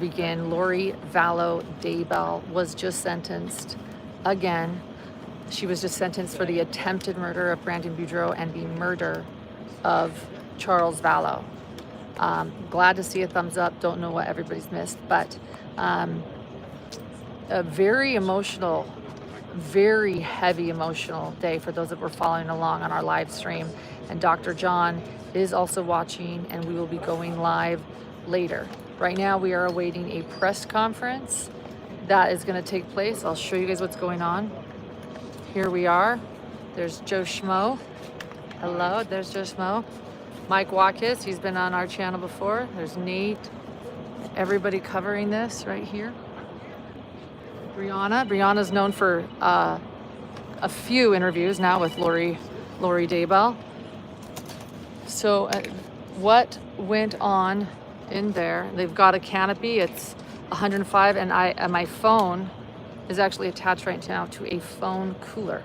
Begin. Lori Vallow Daybell was just sentenced again. She was just sentenced for the attempted murder of Brandon Boudreaux and the murder of Charles Vallow. Glad to see a thumbs up. Don't know what everybody's missed, but a very emotional, very heavy emotional day for those that were following along on our live stream. And Dr. John is also watching, and we will be going live later. Right now we are awaiting a press conference that is going to take place. I'll show you guys what's going on. Here we are. There's Joe Schmo. Hello, there's Joe Schmo. Mike Watkis, he's been on our channel before. There's Nate. Everybody covering this right here. Brianna's known for a few interviews now with Lori Daybell. So what went on in there? They've got a canopy. It's 105, and my phone is actually attached right now to a phone cooler.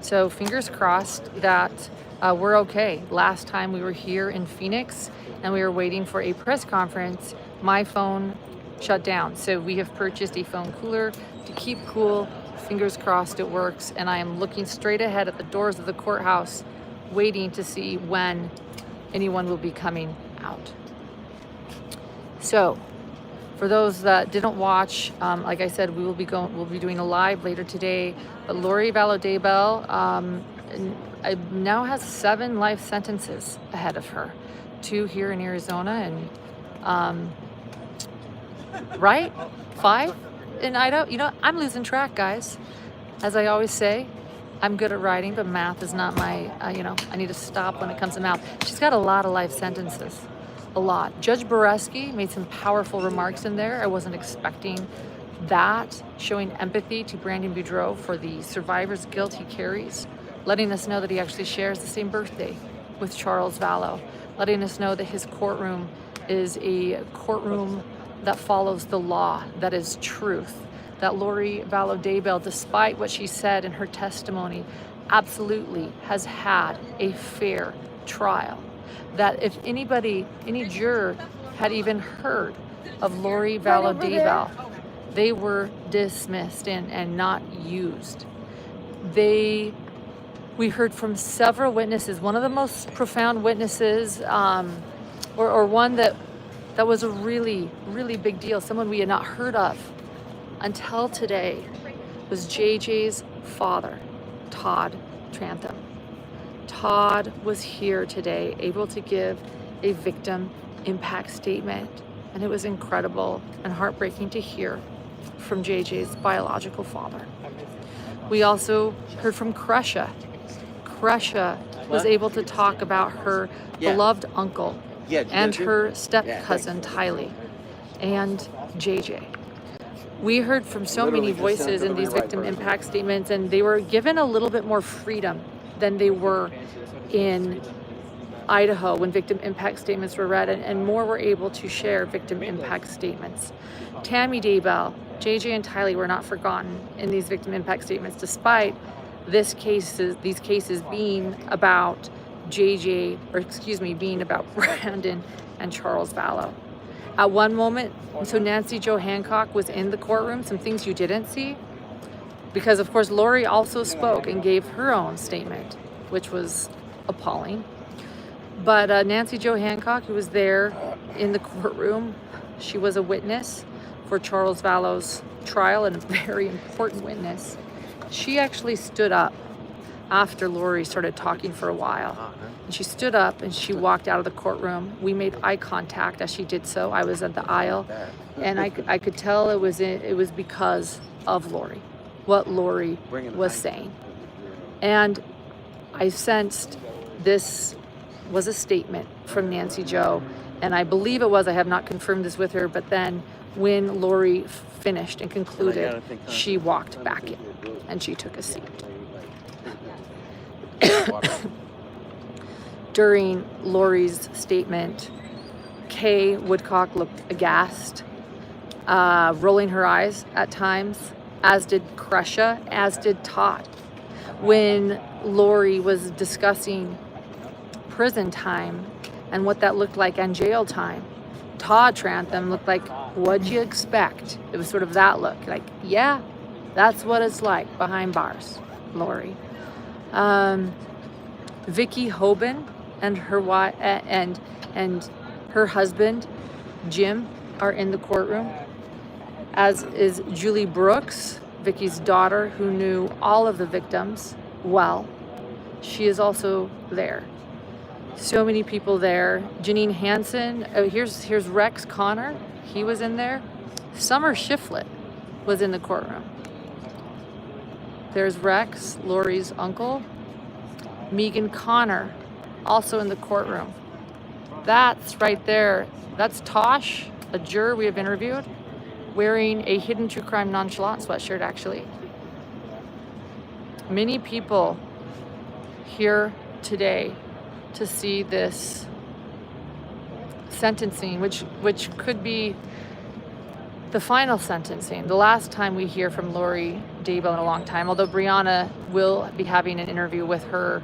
So fingers crossed that we're okay. Last time we were here in Phoenix and we were waiting for a press conference, my phone shut down. So we have purchased a phone cooler to keep cool. Fingers crossed it works. And I am looking straight ahead at the doors of the courthouse, waiting to see when anyone will be coming out. So for those that didn't watch, like I said, we'll be doing a live later today. But Lori Vallow Daybell now has 7 life sentences ahead of her, 2 here in Arizona, and right, 5 in Idaho. You know, I'm losing track, guys. As I always say, I'm good at writing, but math is not my. I need to stop when it comes to math. She's got a lot of life sentences. A lot. Judge Boreski made some powerful remarks in there. I wasn't expecting that, showing empathy to Brandon Boudreaux for the survivor's guilt he carries, letting us know that he actually shares the same birthday with Charles Vallow, letting us know that his courtroom is a courtroom that follows the law, that is truth, that Lori Vallow Daybell, despite what she said in her testimony, absolutely has had a fair trial. That if anybody, any juror had even heard of Lori Vallow Daybell, they were dismissed and not used. We heard from several witnesses. One of the most profound witnesses, or one that was a really, really big deal, someone we had not heard of until today, was JJ's father, Todd Trantham. Todd was here today, able to give a victim impact statement, and it was incredible and heartbreaking to hear from JJ's biological father. We also heard from Kresha. Kresha was able to talk about her beloved uncle and her step cousin Tylee and JJ. We heard from so many voices in these victim impact statements, and they were given a little bit more freedom than they were in Idaho when victim impact statements were read, and more were able to share victim impact statements. Tammy Daybell, JJ, and Tylee were not forgotten in these victim impact statements, despite these cases being about being about Brandon and Charles Vallow. At one moment, so Nancy Jo Hancock was in the courtroom, some things you didn't see, because of course Lori also spoke and gave her own statement, which was appalling. But Nancy Jo Hancock, who was there in the courtroom, she was a witness for Charles Vallow's trial and a very important witness. She actually stood up after Lori started talking for a while. And she stood up and she walked out of the courtroom. We made eye contact as she did so. I was at the aisle, and I could tell it was because of Lori, what Lori was saying. And I sensed this was a statement from Nancy Jo, and I believe it was. I have not confirmed this with her, but then when Lori finished and concluded, she walked back in and she took a seat. During Lori's statement, Kay Woodcock looked aghast, rolling her eyes at times, as did Kresha, as did Todd. When Lori was discussing prison time and what that looked like and jail time, Todd Trantham looked like What'd you expect? It was sort of that look, like, yeah, that's what it's like behind bars, Lori. Vicky Hoban and her wife and her husband Jim are in the courtroom, as is Julie Brooks, Vicky's daughter, who knew all of the victims well. She is also there. So many people there. Janine Hansen. Oh, here's Rex Connor. He was in there. Summer Shiflett was in the courtroom. There's Rex, Lori's uncle. Megan Connor, also in the courtroom. That's right there. That's Tosh, a juror we have interviewed, wearing a Hidden True Crime Nonchalant sweatshirt, actually. Many people here today to see this sentencing, which could be the final sentencing, the last time we hear from Lauren Daybell in a long time, although Brianna will be having an interview with her.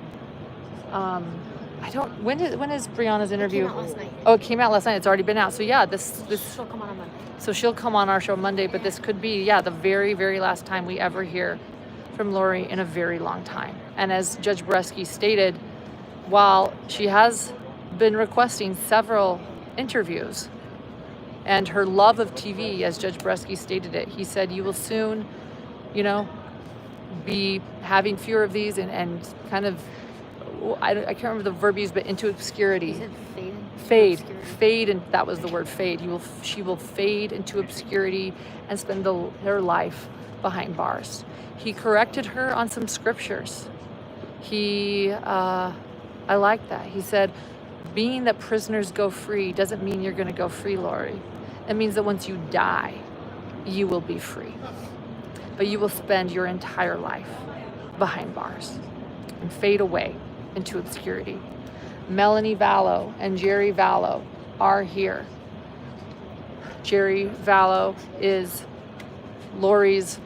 When is Brianna's interview? It came out last night. Oh, it came out last night. It's already been out. So yeah, this She'll come on Monday. So she'll come on our show Monday, but this could be, yeah, the very, very last time we ever hear from Lori in a very long time. And as Judge Bresky stated, while she has been requesting several interviews, and her love of TV, as Judge Bresky stated it, he said, you will soon, be having fewer of these and kind of, I can't remember the verb used, but into obscurity. He said Fade, and that was the word, fade. She will fade into obscurity and spend her life behind bars. He corrected her on some scriptures. I like that. He said, being that prisoners go free doesn't mean you're going to go free, Lori. It means that once you die, you will be free. But you will spend your entire life behind bars and fade away into obscurity. Melanie Vallow and Jerry Vallow are here. Jerry Vallow is Lori's,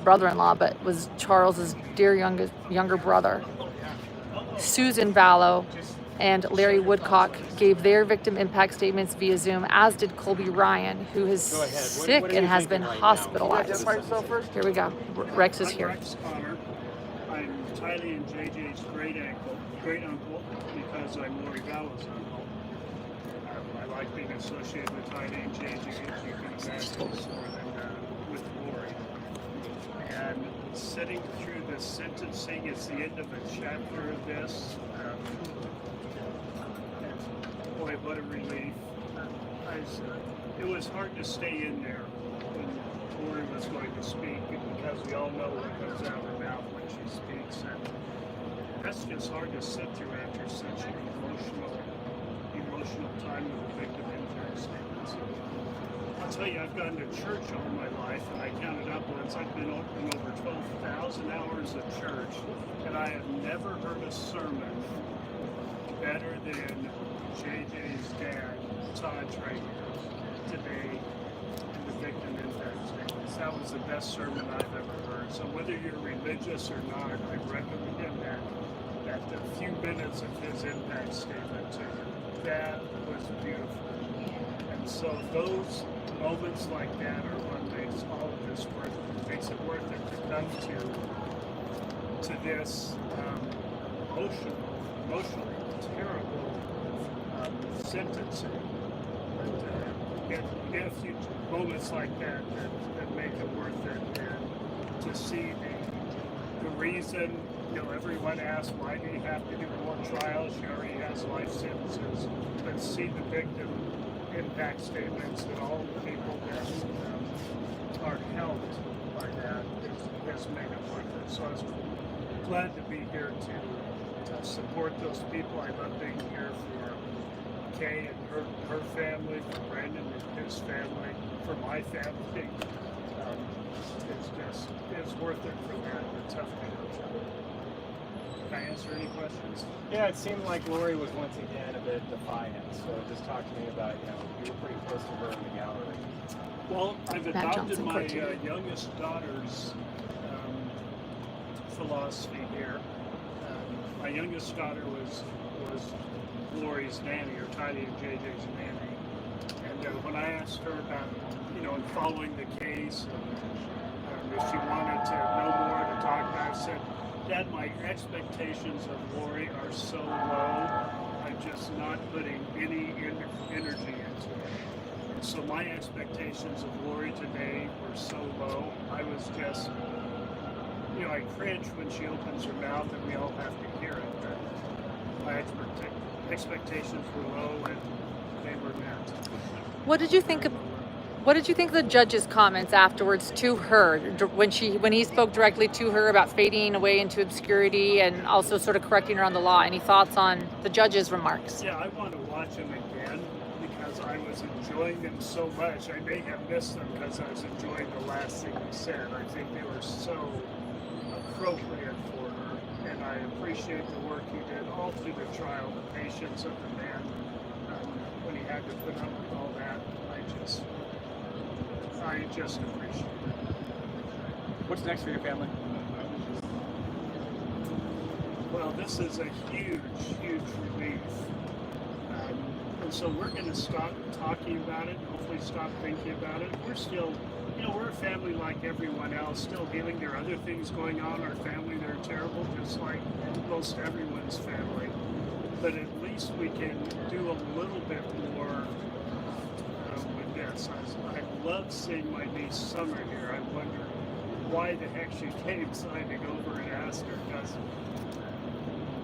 brother-in-law, but was Charles's dear younger brother. Susan Vallow and Larry Woodcock gave their victim impact statements via Zoom, as did Colby Ryan, who is sick and has been hospitalized. Here we go. Rex is here. Rex Connor. I'm Tylee and JJ's great uncle because I'm Lori Vallow's uncle. I like being associated with Tylee and JJ, as you can imagine, more than with Lori. And sitting through the sentencing, it's the end of a chapter of this. And boy, what a relief. It was hard to stay in there when Lori was going to speak, because we all know what comes out of her mouth when she speaks. And that's just hard to sit through after such an emotional time with the victim impact statements. I'll tell you, I've gone to church all my life, and I counted up once. I've been in over 12,000 hours of church, and I have never heard a sermon better than JJ's dad, Todd's right here, today, in the victim impact statements. That was the best sermon I've ever heard. So whether you're religious or not, I recommend that the few minutes of his impact statement to you. That was beautiful. And so those moments like that are what makes all of this worth it. Makes it worth it to come to this emotionally terrible sentencing. But get a few moments like that make it worth it, and to see the reason. Everyone asks, why do you have to do more trials? She already has life sentences. But see the victim impact statements and all the people that are helped by that has made it worth it. So I was glad to be here to support those people. I love being here for Kay and her family, for Brandon and his family, for my family. It's worth it for that. It's tough to go. Can I answer any questions? Yeah, it seemed like Lori was once again a bit defiant. So just talk to me about, you were pretty close to her in the gallery. Well, I've adopted my youngest daughter's philosophy here. My youngest daughter was Lori's nanny, or Tylee and JJ's nanny, when I asked her about, and following the case, if she wanted to know more to talk about, I said, Dad, my expectations of Lori are so low, I'm just not putting any energy into it. And so my expectations of Lori today were so low, I was just, I cringe when she opens her mouth and we all have to hear it. But my expectations were low and they were met. What did you think of the judge's comments afterwards to her when he spoke directly to her about fading away into obscurity and also sort of correcting her on the law? Any thoughts on the judge's remarks? Yeah, I want to watch them again because I was enjoying them so much. I may have missed them because I was enjoying the last thing he said. I think they were so appropriate for her, and I appreciate the work he did all through the trial, the patience of the man when he had to put up with all that. I just appreciate it. What's next for your family? Well, this is a huge, huge relief. And so we're going to stop talking about it, hopefully stop thinking about it. We're still, we're a family like everyone else, still healing. There are other things going on in our family that are terrible, just like most everyone's family. But at least we can do a little bit more with this. I love seeing my niece Summer here. I wonder why the heck she came, so I had to go over and ask her, because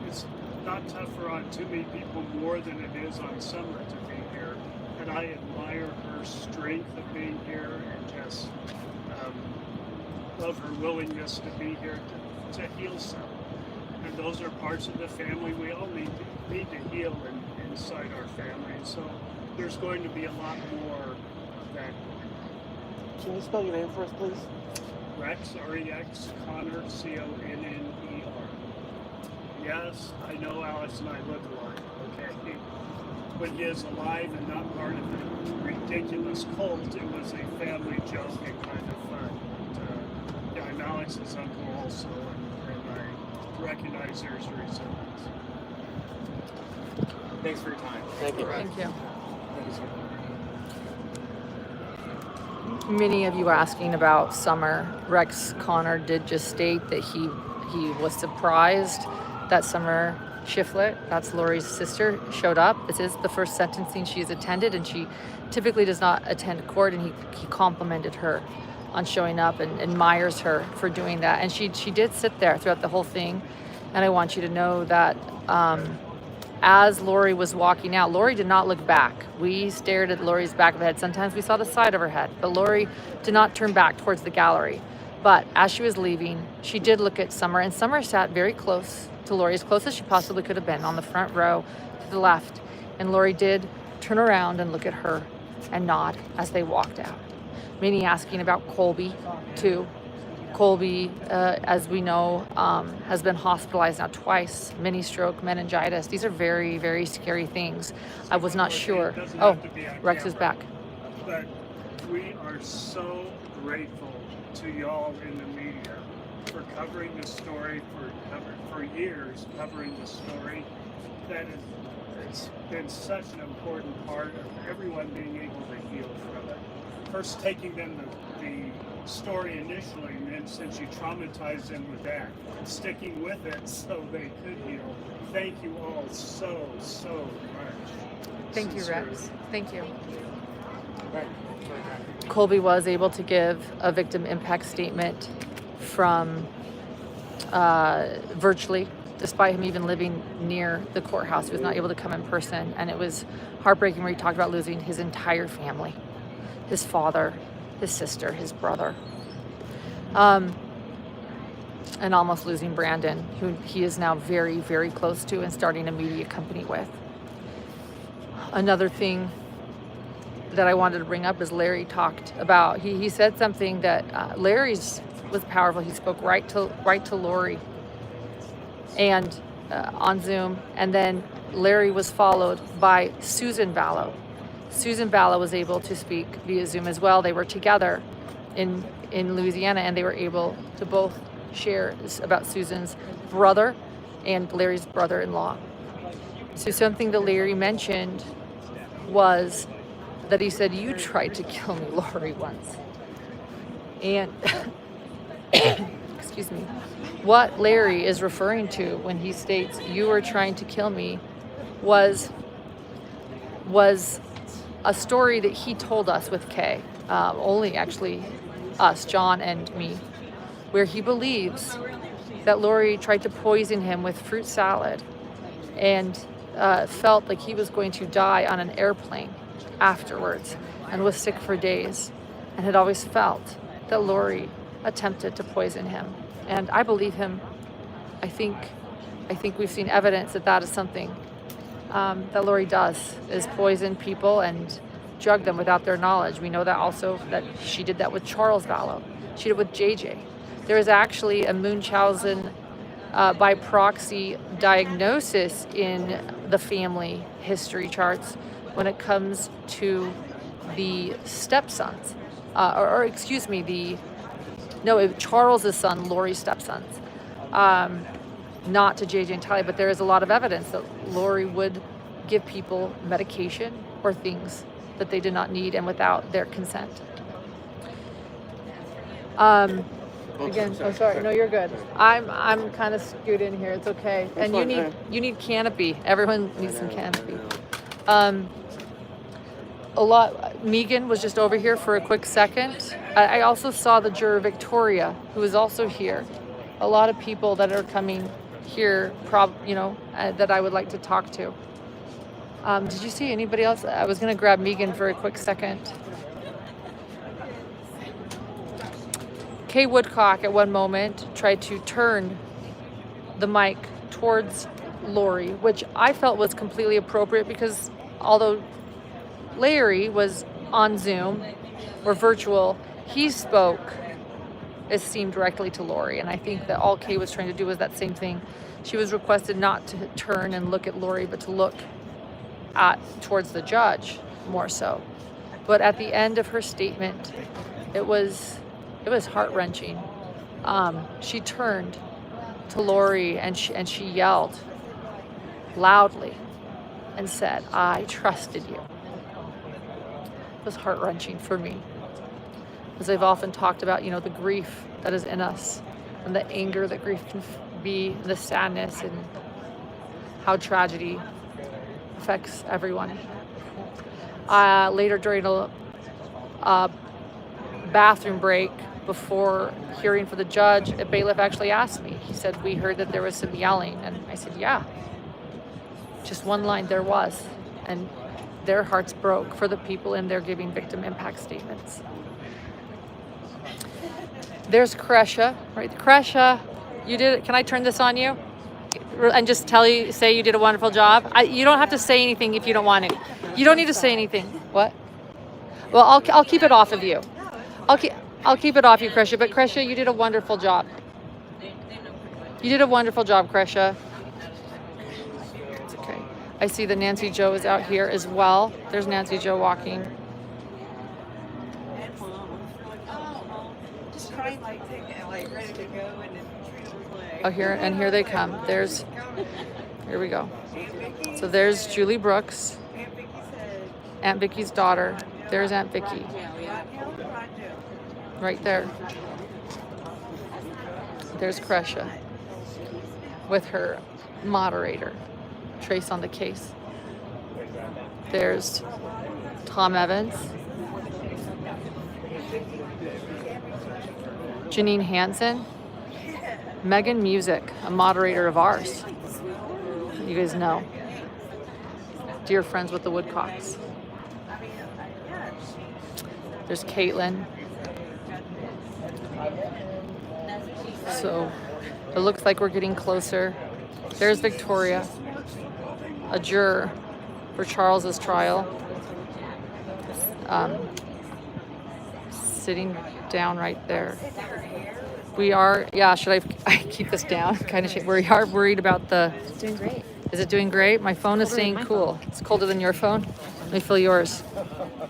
it's not tougher on too many people more than it is on Summer to be here. And I admire her strength of being here and just love her willingness to be here to heal some. And those are parts of the family we all need to heal inside our family. So there's going to be a lot more of that. Can you spell your name for us, please? Rex, R-E-X, Connor, C-O-N-N-E-R. Yes, I know Alex and I look alike, okay? When he is alive and not part of a ridiculous cult, it was a family joke and kind of fun. But, I'm Alex's uncle also, and I recognize there's a resemblance. Thanks for your time. Thank you. Thank you. Thank you, sir. Many of you are asking about Summer. Rex Connor did just state that he was surprised that Summer Shiflett, that's Lori's sister, showed up. This is the first sentencing she has attended, and she typically does not attend court, and he complimented her on showing up and admires her for doing that. And she did sit there throughout the whole thing, and I want you to know that as Lori was walking out, Lori did not look back. We stared at Lori's back of the head. Sometimes we saw the side of her head, but Lori did not turn back towards the gallery. But as she was leaving, she did look at Summer, and Summer sat very close to Lori, as close as she possibly could have been, on the front row to the left. And Lori did turn around and look at her and nod as they walked out. Many asking about Colby, too. Colby, as we know, has been hospitalized now twice, mini stroke, meningitis. These are very, very scary things. I was not sure. Oh, Rex is back. But we are so grateful to y'all in the media for covering the story, for years covering the story. That it's been such an important part of everyone being able to heal from it. First taking them the story initially, and then since you traumatized them with that, sticking with it so they could heal. Thank you all so much. Thank you, Sincerely. Rex. Thank you. Right. Colby was able to give a victim impact statement from virtually, despite him even living near the courthouse. He was not able to come in person, and it was heartbreaking where he talked about losing his entire family, his father, his sister, his brother, and almost losing Brandon, who he is now very, very close to and starting a media company with. Another thing that I wanted to bring up is Larry talked about, he said something that Larry's was powerful. He spoke right to Lori and on Zoom, and then Larry was followed by Susan Vallow. Susan Vallow was able to speak via Zoom as well. They were together in Louisiana, and they were able to both share about Susan's brother and Larry's brother-in-law. So something that Larry mentioned was that he said, "You tried to kill me, Laurie, once." And excuse me, what Larry is referring to when he states, "You were trying to kill me," was a story that he told us with Kay, only actually us, John and me, where he believes that Laurie tried to poison him with fruit salad and felt like he was going to die on an airplane afterwards and was sick for days, and had always felt that Laurie attempted to poison him. And I believe him. I think we've seen evidence that that is something that Laurie does, is poison people and drug them without their knowledge. We know that also that she did that with Charles Vallow. She did it with JJ. There is actually a Munchausen by proxy diagnosis in the family history charts when it comes to the stepsons, or excuse me, Charles's son, Laurie's stepsons. Not to JJ and Tally, but there is a lot of evidence that Laurie would give people medication or things that they did not need and without their consent. Again, sorry. No, you're good. I'm kind of skewed in here. It's okay. And you need canopy. Everyone needs some canopy. Megan was just over here for a quick second. I also saw the juror Victoria, who is also here. A lot of people that are coming here, that I would like to talk to. Did you see anybody else? I was going to grab Megan for a quick second. Kay Woodcock at one moment tried to turn the mic towards Laurie, which I felt was completely appropriate because although Larry was on Zoom or virtual, he spoke, it seemed, directly to Laurie. And I think that all Kay was trying to do was that same thing. She was requested not to turn and look at Laurie, but to look towards the judge more so. But at the end of her statement, it was heart-wrenching. She turned to Laurie and she yelled loudly and said, "I trusted you." It was heart-wrenching for me, as I've often talked about, the grief that is in us and the anger that grief can be, the sadness, and how tragedy affects everyone. Later during a bathroom break before hearing for the judge, a bailiff actually asked me. He said, "We heard that there was some yelling." And I said, "Yeah." Just one line, "There was." And their hearts broke for the people in there giving victim impact statements. There's Kresha, right? Kresha, you did it. Can I turn this on you? And just say you did a wonderful job? You don't have to say anything if you don't want to. You don't need to say anything. What? Well, I'll keep it off of you. I'll keep it off you, Kresha. But Kresha, you did a wonderful job. You did a wonderful job, Kresha. It's okay. I see that Nancy Joe is out here as well. There's Nancy Joe walking. Oh, here they come. Here we go. So there's Julie Brooks, Aunt Vicky's daughter. There's Aunt Vicky. Right there. There's Kresha with her moderator, Trace on the case. There's Tom Evans, Janine Hansen, Megan Music, a moderator of ours. You guys know. Dear friends with the Woodcocks. There's Caitlin. So it looks like we're getting closer. There's Victoria, a juror for Charles's trial. Sitting down right there. We are, should I keep this down? Kind of, we are worried about It's doing great. Is it doing great? My phone is saying cool. It's colder than your phone. Let me feel yours.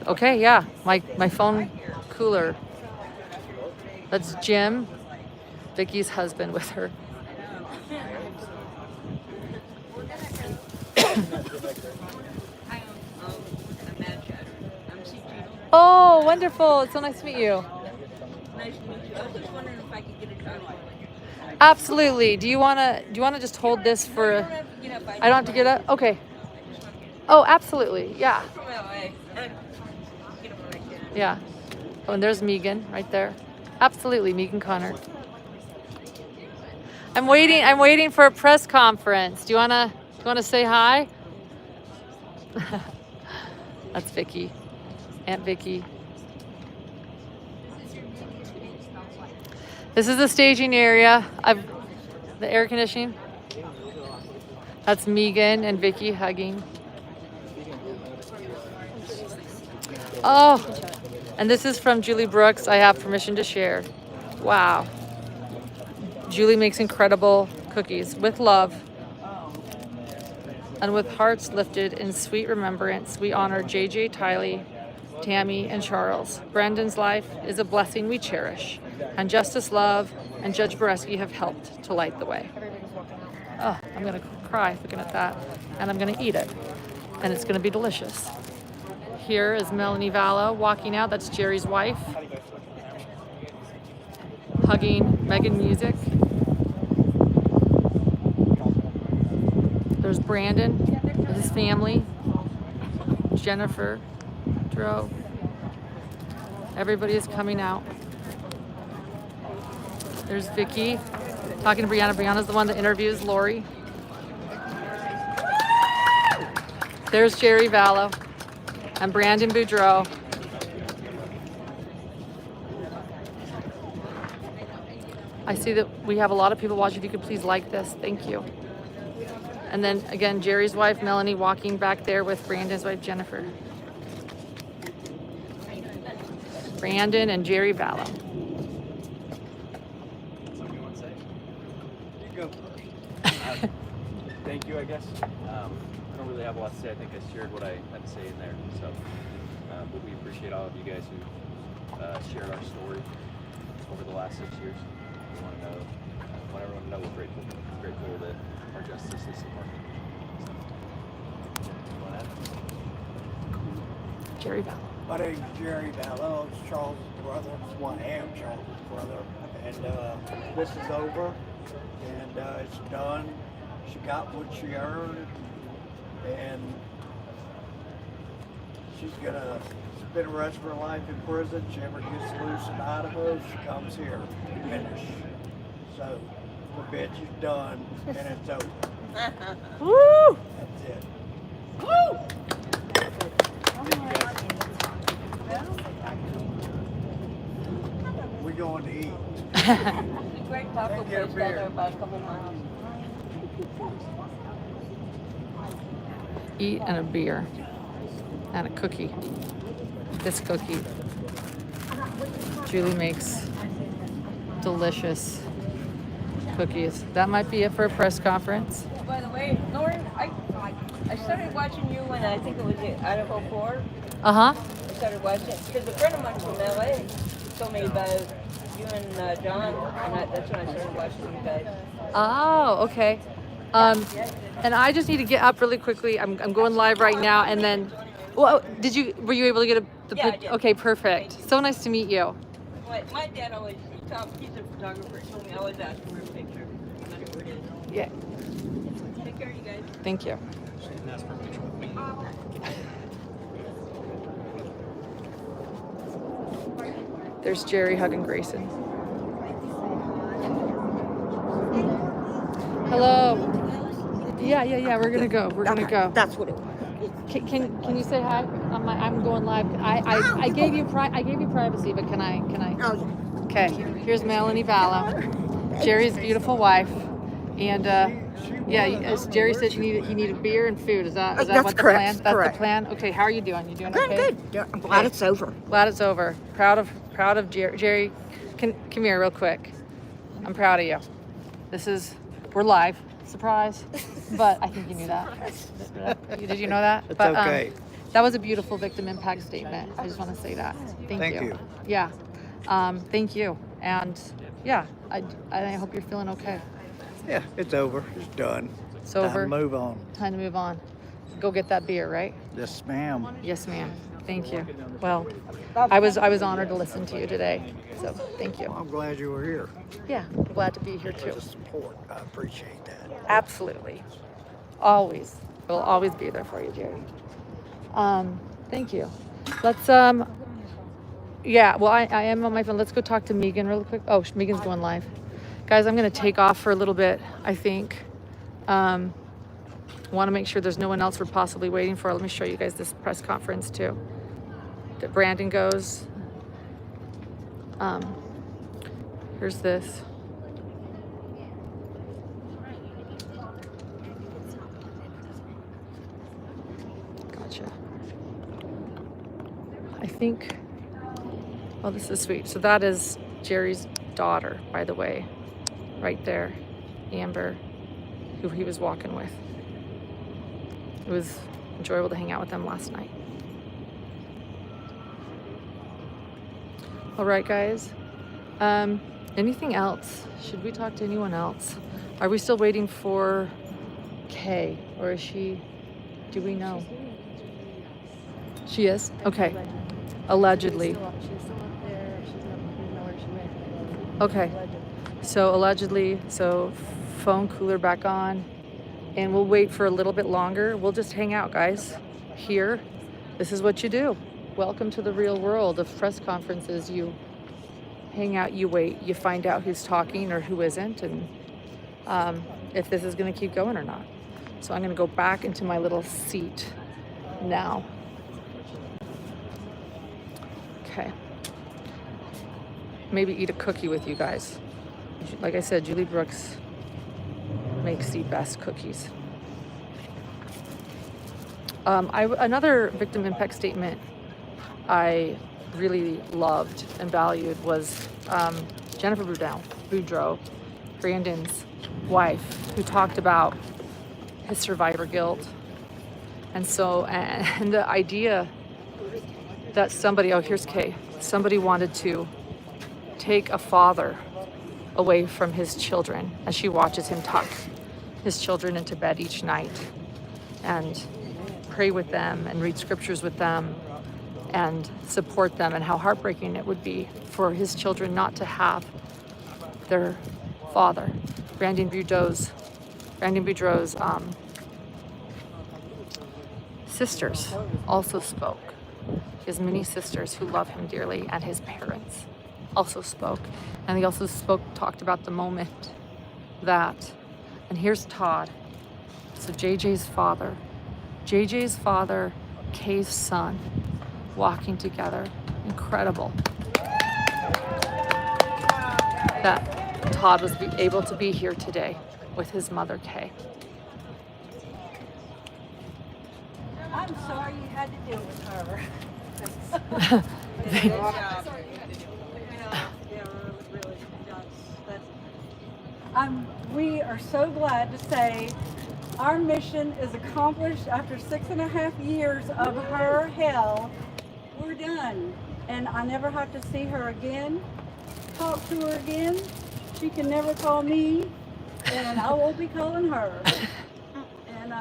Okay, yeah, my phone cooler. That's Jim, Vicky's husband, with her. Oh, wonderful. It's so nice to meet you. Nice to meet you. I was just wondering if I could get a shot of you. Absolutely. Do you wanna just hold this You for? don't have to get up. I don't have to get up. Okay. Oh, absolutely. Yeah. I'm from LA. Get up when I can. Yeah. Oh, and there's Megan right there. Absolutely, Megan Connor. I'm waiting for a press conference. Do you wanna say hi? That's Vicky. Aunt Vicky. This is the staging area. The air conditioning. That's Megan and Vicky hugging. Oh, and this is from Julie Brooks. I have permission to share. Wow. Julie makes incredible cookies with love. And with hearts lifted in sweet remembrance, we honor JJ, Tylee, Tammy, and Charles. Brandon's life is a blessing we cherish, and Justice, Love, and Judge Boreski have helped to light the way. Oh, I'm gonna cry looking at that, and I'm gonna eat it, and it's gonna be delicious. Here is Melanie Vallow walking out. That's Jerry's wife, hugging Megan Music. There's Brandon with his family, Jennifer, Dro. Everybody is coming out. There's Vicky talking to Brianna. Brianna's the one that interviews Lori. There's Jerry Vallow and Brandon Boudreau. I see that we have a lot of people watching. If you could please like this, thank you. And then again, Jerry's wife, Melanie, walking back there with Brandon's wife, Jennifer. Brandon and Jerry Vallow. Something you want to say? You go first. Thank you, I guess. I don't really have a lot to say. I think I shared what I had to say in there. So, but we appreciate all of you guys who shared our story over the last 6 years. We want to know, want everyone to know we're grateful. Grateful that our justice system working. So, you want to add? Jerry Vallow. My name's Jerry Vallow. It's Charles' brother. Well, I am Charles' brother. And this is over. And it's done. She got what she earned. And she's going to spend the rest of her life in prison. If she ever gets loose in Idaho, she comes here to finish. So, the bitch is done. And it's over. Woo! That's it. Woo! We're going to eat. There's a great taco Get a place down beer. there about a couple miles. Eat and a beer and a cookie. This cookie. Julie makes delicious cookies. That might be it for a press conference. By the way, Lauren, I started watching you when I think it was the Idaho 4. Uh-huh. I started watching it because a friend of mine from LA told me about you and John, and that's when I started watching you guys. Oh, okay. And I just need to get up really quickly. I'm going live right now, and then, well, were you able to get Yeah, I did. Okay, perfect. So nice to meet you. My dad always, he's a photographer, told me I always ask for a picture, no matter where it is. Yeah, Take care, you guys. thank you. There's Jerry hugging Grayson. Hello. Yeah. We're gonna go. We're gonna go. That's what it was. Can you say hi? I'm going live. I gave you privacy, but can I? Oh, yeah. Okay. Here's Melanie Vallow, Jerry's beautiful wife, and as Jerry said, he needed beer and food. Is that That's what the correct. plan? That's Correct. the plan. Okay. How are you doing? You doing Good, okay? good. Yeah, I'm glad it's over. Glad it's over. Proud of Jerry. Jerry, come here real quick. I'm proud of you. We're live. Surprise. But I think you knew that. Did you know that? It's But, okay. that was a beautiful victim impact statement. I just want to say that. Thank you. Yeah. Thank you. And yeah, I hope you're feeling okay. Yeah, it's over. It's done. It's over. Time to move on. Time to move on. Go get that beer, right? Yes, ma'am. Yes, ma'am. Thank you. Well, I was honored to listen to you today. So thank you. Well, I'm glad you were here. Yeah, glad to be here For too. the support. I appreciate that. Absolutely. Always. We'll always be there for you, Jerry. Thank you. Let's yeah, well I am on my phone. Let's go talk to Megan real quick. Oh, Megan's going live. Guys, I'm gonna take off for a little bit, I think. Want to make sure there's no one else we're possibly waiting for. Let me show you guys this press conference too. That Brandon goes. Here's this. Gotcha. I think, oh, this is sweet. So that is Jerry's daughter, by the way, right there, Amber, who he was walking with. It was enjoyable to hang out with them last night. All right, guys. Anything else? Should we talk to anyone else? Are we still waiting for Kay, or is she? Do we know? She is? Okay. Allegedly. She's still up there. She doesn't know where she went. Okay. So allegedly, so phone cooler back on, and we'll wait for a little bit longer. We'll just hang out, guys. Here, this is what you do. Welcome to the real world of press conferences. You hang out, you wait, you find out who's talking or who isn't, and if this is going to keep going or not. So I'm going to go back into my little seat now. Okay. Maybe eat a cookie with you guys. Like I said, Julie Brooks makes the best cookies. Another victim impact statement I really loved and valued was Jennifer Boudreau, Brandon's wife, who talked about his survivor guilt. And so, and the idea that somebody, oh, here's Kay, somebody wanted to take a father away from his children as she watches him tuck his children into bed each night and pray with them and read scriptures with them and support them, and how heartbreaking it would be for his children not to have their father. Brandon Boudreau's sisters also spoke. His many sisters who love him dearly, and his parents also spoke. And they also talked about the moment that, and here's Todd. So JJ's father, Kay's son, walking together. Incredible that Todd was able to be here today with his mother, Kay. I'm sorry you had to deal with her. We are so glad to say our mission is accomplished after 6.5 years of her hell. We're done. And I never have to see her again, talk to her again. She can never call me, and I won't be calling her. And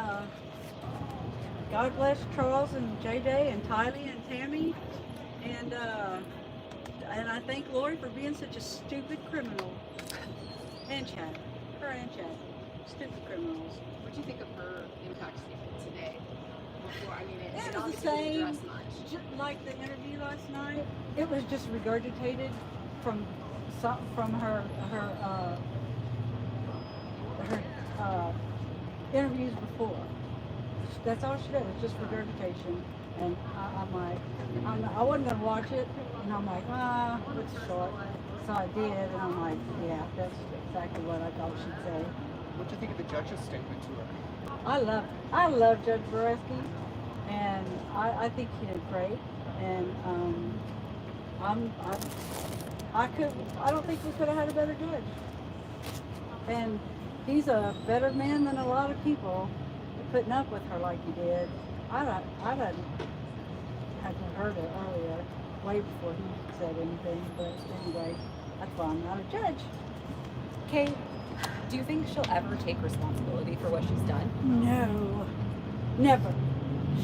God bless Charles and JJ and Tylee and Tammy. And I thank Lori for being such a stupid criminal. And Chad. Her and Chad. Stupid criminals. What do you think of her impact statement today? Before, I mean, It was obviously the same, addressed much. like the interview last night. It was just regurgitated from her interviews before. That's all she did. It was just regurgitation. And I wasn't gonna watch it, and I'm like, it's short. So I did, and I'm like, yeah, that's exactly what I thought she'd say. What do you think of the judge's statement to her? I love Judge Boreski, and I think he did great. And I don't think we could have had a better judge. And he's a better man than a lot of people putting up with her like he did. I'd had heard it earlier, way before he said anything. But anyway, that's why I'm not a judge. Kay, do you think she'll ever take responsibility for what she's done? No, never.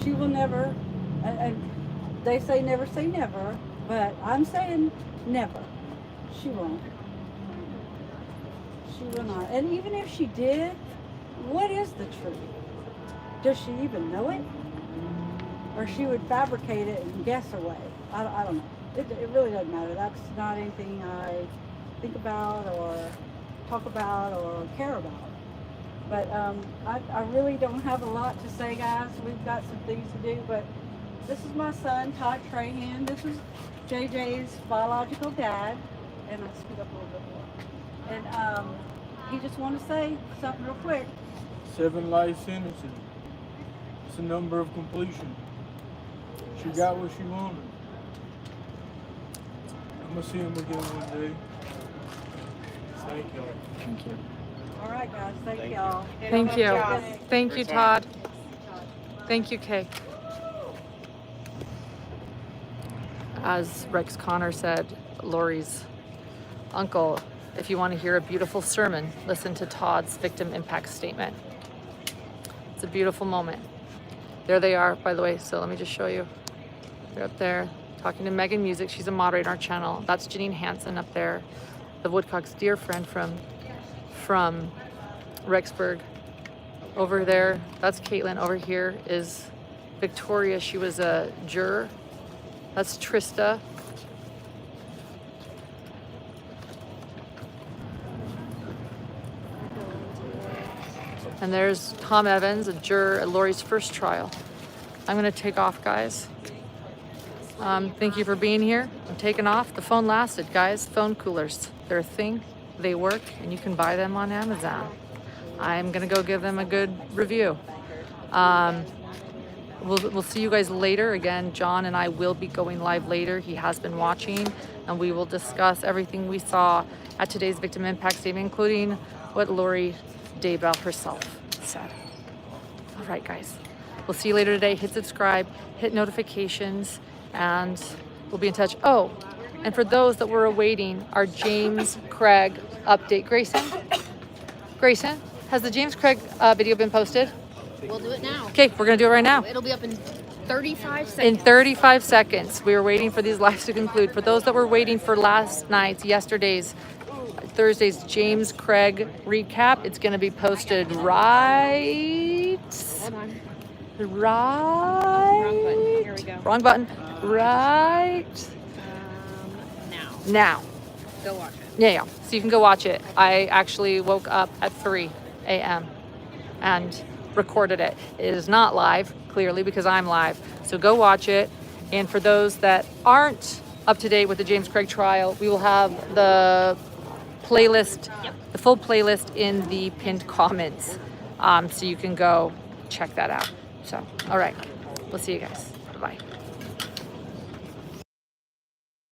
She will never. And they say never say never, but I'm saying never. She won't. She will not. And even if she did, what is the truth? Does she even know it? Or she would fabricate it and guess away. I don't know. It really doesn't matter. That's not anything I think about or talk about or care about. But I really don't have a lot to say, guys. We've got some things to do. But this is my son, Todd Trahan. This is JJ's biological dad. And I'll speak up a little bit more. And he just wanted to say something real quick. 7 life sentences. It's a number of completion. She got what she wanted. I'm gonna see him again one day. Thank you. Thank you. All right, guys. Thank y'all. Thank you. Thank you, Todd. Thank you, Kay. As Rex Connor said, Lori's uncle, if you want to hear a beautiful sermon, listen to Todd's victim impact statement. It's a beautiful moment. There they are, by the way. So let me just show you. They're up there talking to Megan Music. She's a moderator on our channel. That's Janine Hansen up there, the Woodcock's dear friend from Rexburg. Over there, that's Caitlin. Over here is Victoria. She was a juror. That's Trista. And there's Tom Evans, a juror at Lori's first trial. I'm gonna take off, guys. Thank you for being here. I'm taking off. The phone lasted, guys. Phone coolers, they're a thing. They work, and you can buy them on Amazon. I'm gonna go give them a good review. We'll see you guys later. Again, John and I will be going live later. He has been watching, and we will discuss everything we saw at today's victim impact statement, including what Lori Daybell herself said. All right, guys. We'll see you later today. Hit subscribe, hit notifications, and we'll be in touch. Oh, and for those that were awaiting our James Craig update, Grayson, has the James Craig video been posted? We'll do it now. Okay, we're gonna do it right now. It'll be up in 35 seconds. In 35 seconds. We were waiting for these lives to conclude. For those that were waiting for yesterday's, Thursday's James Craig recap, it's gonna be posted right. Hold on. Right. Wrong button. Here we go. Wrong button. Right. Now. Go watch it. Yeah. So you can go watch it. I actually woke up at 3 a.m. and recorded it. It is not live, clearly, because I'm live. So go watch it. And for those that aren't up to date with the James Craig trial, we will have the playlist, the full playlist in the pinned comments. So you can go check that out. So, all right. We'll see you guys. Bye-bye.